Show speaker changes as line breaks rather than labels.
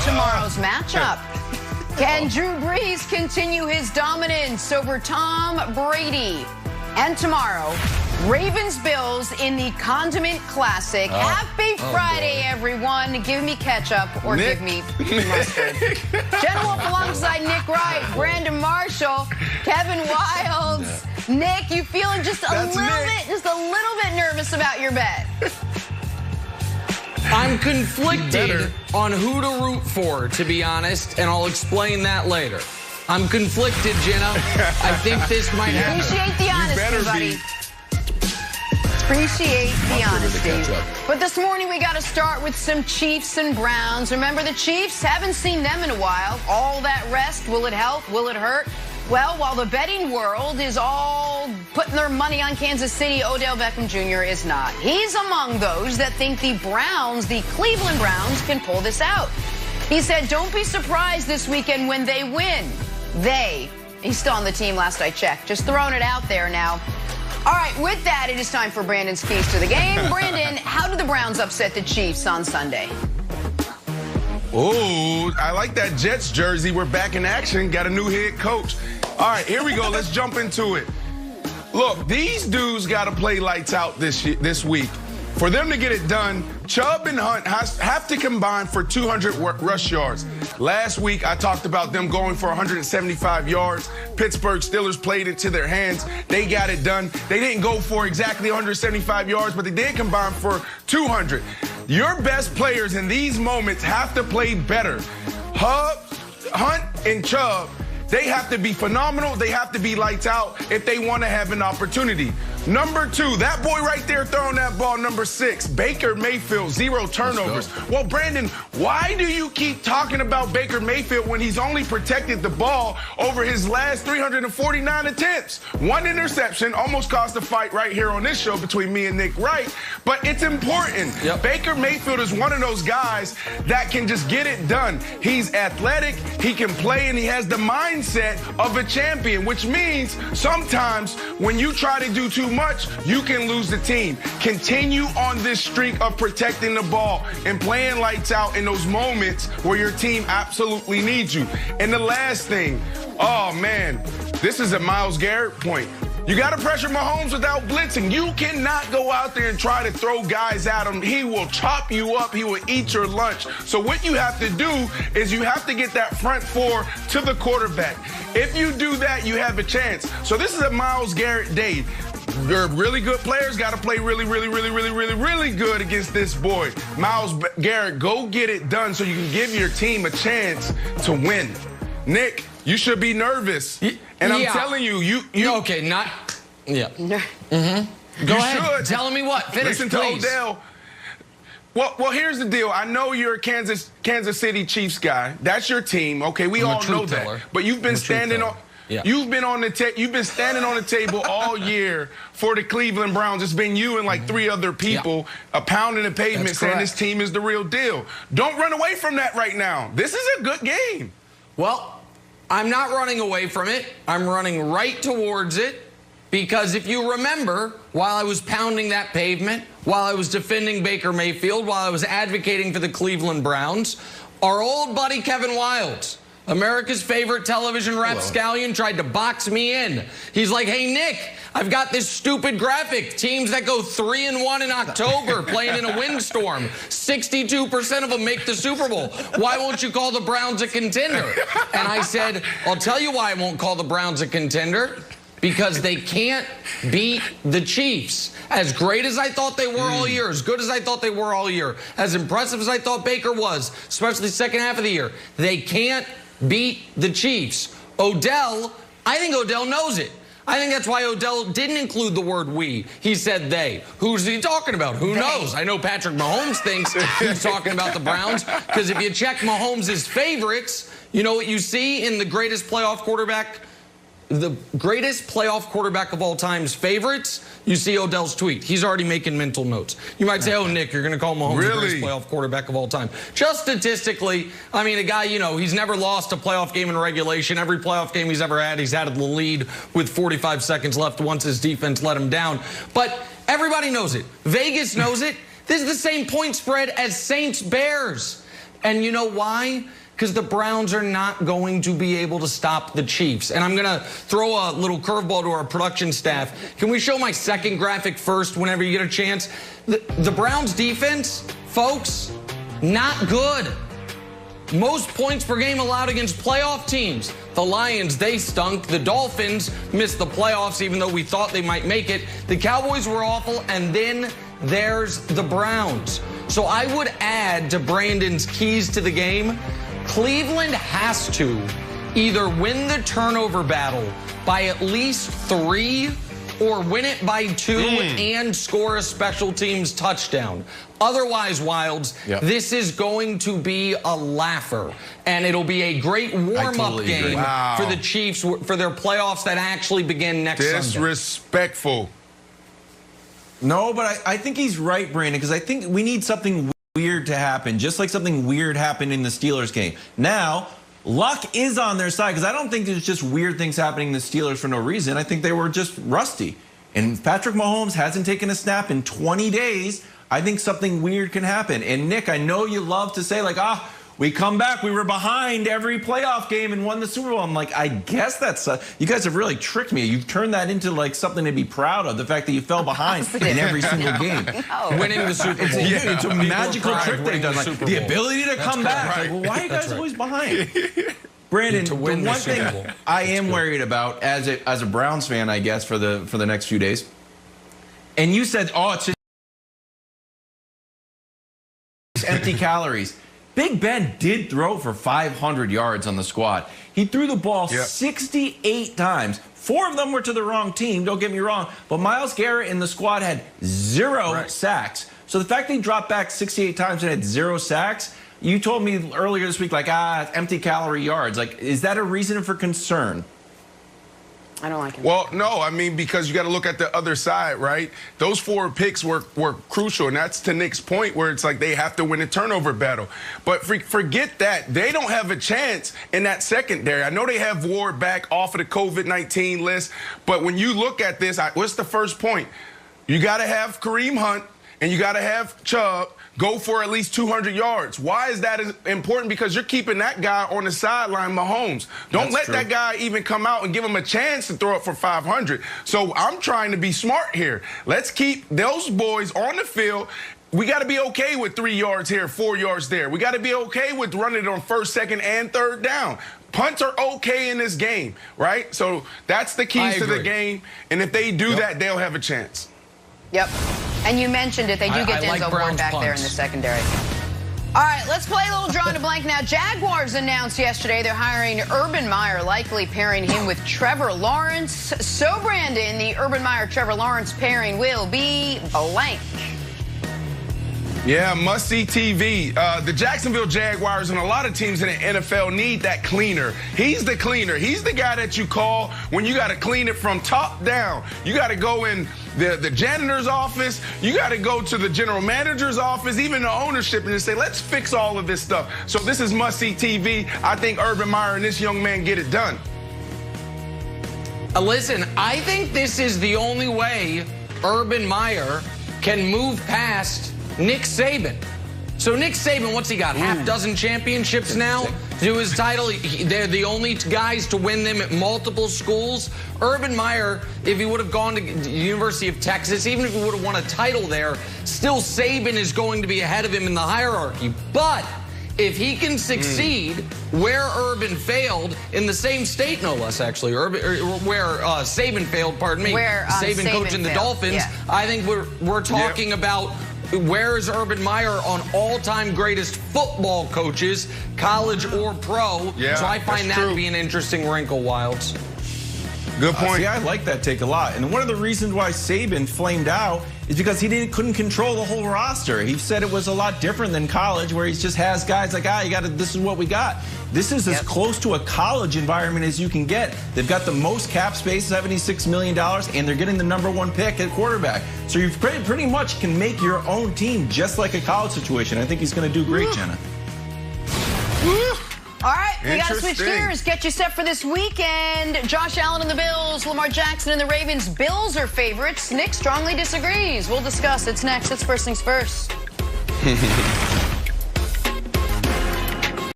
tomorrow's matchup. Can Drew Brees continue his dominance over Tom Brady? And tomorrow, Ravens-Bills in the Condiment Classic. Happy Friday, everyone. Give me ketchup or give me mustard. Jenna Wolf alongside Nick Wright, Brandon Marshall, Kevin Wilds. Nick, you feeling just a little bit nervous about your bet?
I'm conflicted on who to root for, to be honest, and I'll explain that later. I'm conflicted, Jenna. I think this might happen.
Appreciate the honesty, buddy. Appreciate the honesty. But this morning we got to start with some Chiefs and Browns. Remember the Chiefs? Haven't seen them in a while. All that rest, will it help? Will it hurt? Well, while the betting world is all putting their money on Kansas City, Odell Beckham Jr. is not. He's among those that think the Browns, the Cleveland Browns, can pull this out. He said, don't be surprised this weekend when they win. He's still on the team last I checked. Just throwing it out there now. All right, with that, it is time for Brandon's keys to the game. Brandon, how did the Browns upset the Chiefs on Sunday?
Oh, I like that Jets jersey. We're back in action. Got a new head coach. All right, here we go. Let's jump into it. Look, these dudes got to play lights out this week. For them to get it done, Chubb and Hunt have to combine for 200 rush yards. Last week, I talked about them going for 175 yards. Pittsburgh Steelers played it to their hands. They got it done. They didn't go for exactly 175 yards, but they did combine for 200. Your best players in these moments have to play better. Hunt and Chubb, they have to be phenomenal. They have to be lights out if they want to have an opportunity. Number 2, that boy right there throwing that ball, number 6, Baker Mayfield, 0 turnovers. Well, Brandon, why do you keep talking about Baker Mayfield when he's only protected the ball over his last 349 attempts? 1 interception almost caused a fight right here on this show between me and Nick Wright, but it's important. Baker Mayfield is one of those guys that can just get it done. He's athletic, he can play, and he has the mindset of a champion, which means sometimes when you try to do too much, you can lose the team. Continue on this streak of protecting the ball and playing lights out in those moments where your team absolutely needs you. And the last thing, oh man, this is a Myles Garrett point. You got to pressure Mahomes without blitzing. You cannot go out there and try to throw guys at him. He will chop you up. He will eat your lunch. So what you have to do is you have to get that front 4 to the quarterback. If you do that, you have a chance. So this is a Myles Garrett day. Your really good players got to play really good against this boy. Myles Garrett, go get it done so you can give your team a chance to win. Nick, you should be nervous. And I'm telling you,
Okay, not... Yeah. Go ahead. Telling me what? Finish,
Listen
please.
to Odell. Well, here's the deal. I know you're a Kansas City Chiefs guy. That's your team. Okay, we all know that. But you've been standing on...
Yeah.
You've been standing on the table all year for the Cleveland Browns. It's been you and like 3 other people pounding the pavement saying this team is the real deal. Don't run away from that right now. This is a good game.
Well, I'm not running away from it. I'm running right towards it because if you remember, while I was pounding that pavement, while I was defending Baker Mayfield, while I was advocating for the Cleveland Browns, our old buddy Kevin Wilds, America's favorite television rapscallion, tried to box me in. He's like, hey, Nick, I've got this stupid graphic. Teams that go 3-1 in October playing in a windstorm. 62% of them make the Super Bowl. Why won't you call the Browns a contender? And I said, I'll tell you why I won't call the Browns a contender. Because they can't beat the Chiefs. As great as I thought they were all year, as good as I thought they were all year, as impressive as I thought Baker was, especially the second half of the year, they can't beat the Chiefs. Odell, I think Odell knows it. I think that's why Odell didn't include the word we. He said they. Who's he talking about? Who knows? I know Patrick Mahomes thinks he's talking about the Browns, because if you check Mahomes' favorites, you know what you see in the greatest playoff quarterback of all time's favorites, you see Odell's tweet. He's already making mental notes. You might say, oh, Nick, you're going to call Mahomes the greatest playoff quarterback of all time. Just statistically, I mean, a guy, you know, he's never lost a playoff game in regulation. Every playoff game he's ever had, he's had the lead with 45 seconds left once his defense let him down. But everybody knows it. Vegas knows it. This is the same point spread as Saints-Bears. And you know why? Because the Browns are not going to be able to stop the Chiefs. And I'm going to throw a little curveball to our production staff. Can we show my second graphic first whenever you get a chance? The Browns defense, folks, not good. Most points per game allowed against playoff teams. The Lions, they stunk. The Dolphins missed the playoffs even though we thought they might make it. The Cowboys were awful. And then there's the Browns. So I would add to Brandon's keys to the game, Cleveland has to either win the turnover battle by at least 3 or win it by 2 and score a special teams touchdown. Otherwise, Wilds, this is going to be a laugher. And it'll be a great warm-up game for the Chiefs for their playoffs that actually begin next Sunday.
Disrespectful.
No, but I think he's right, Brandon, because I think we need something weird to happen, just like something weird happened in the Steelers game. Now, luck is on their side, because I don't think there's just weird things happening in the Steelers for no reason. I think they were just rusty. And Patrick Mahomes hasn't taken a snap in 20 days. I think something weird can happen. And Nick, I know you love to say, like, we come back, we were behind every playoff game and won the Super Bowl. I'm like, I guess that's, you guys have really tricked me. You've turned that into like something to be proud of, the fact that you fell behind in every single game.
Winning the Super Bowl.
It's a magical trick they've done. Like, the ability to come back. Like, well, why are you guys always behind? Brandon, the one thing I am worried about as a Browns fan, I guess, for the next few days, and you said, it's just empty calories. Big Ben did throw for 500 yards on the squad. He threw the ball 68 times. 4 of them were to the wrong team, don't get me wrong. But Myles Garrett and the squad had 0 sacks. So the fact they dropped back 68 times and had 0 sacks, you told me earlier this week, like, empty calorie yards. Like, is that a reason for concern?
I don't like it.
Well, no, I mean, because you got to look at the other side, right? Those 4 picks were crucial, and that's to Nick's point where it's like they have to win a turnover battle. But forget that. They don't have a chance in that secondary. I know they have Ward back off of the COVID-19 list, but when you look at this, what's the first point? You got to have Kareem Hunt, and you got to have Chubb go for at least 200 yards. Why is that important? Because you're keeping that guy on the sideline, Mahomes. Don't let that guy even come out and give him a chance to throw it for 500. So I'm trying to be smart here. Let's keep those boys on the field. We got to be okay with 3 yards here, 4 yards there. We got to be okay with running it on 1st, 2nd, and 3rd down. Punts are okay in this game, right? So that's the keys to the game. And if they do that, they'll have a chance.
Yep. And you mentioned it. They do get Denzel Ward back there in the secondary. All right, let's play a little draw in the blank now. Jaguars announced yesterday they're hiring Urban Meyer, likely pairing him with Trevor Lawrence. So, Brandon, the Urban Meyer-Trevor Lawrence pairing will be blank.
Yeah, must-see TV. The Jacksonville Jaguars and a lot of teams in the NFL need that cleaner. He's the cleaner. He's the guy that you call when you got to clean it from top down. You got to go in the janitor's office. You got to go to the general manager's office, even the ownership, and just say, let's fix all of this stuff. So this is must-see TV. I think Urban Meyer and this young man get it done.
Listen, I think this is the only way Urban Meyer can move past Nick Saban. So Nick Saban, what's he got? Half dozen championships now to his title. They're the only guys to win them at multiple schools. Urban Meyer, if he would have gone to the University of Texas, even if he would have won a title there, still Saban is going to be ahead of him in the hierarchy. But if he can succeed where Urban failed, in the same state, no less, actually, where Saban failed, pardon me,
where
Saban coaching the Dolphins, I think we're talking about where is Urban Meyer on all-time greatest football coaches, college or pro. So I find that to be an interesting wrinkle, Wilds.
Good point.
See, I like that take a lot. And one of the reasons why Saban flamed out is because he couldn't control the whole roster. He said it was a lot different than college, where he just has guys like, this is what we got. This is as close to a college environment as you can get. They've got the most cap space, $76 million, and they're getting the #1 pick at quarterback. So you pretty much can make your own team just like a college situation. I think he's going to do great, Jenna.
All right, we got to switch gears, get you set for this weekend. Josh Allen and the Bills, Lamar Jackson and the Ravens. Bills are favorites. Nick strongly disagrees. We'll discuss. It's next. It's First Things First.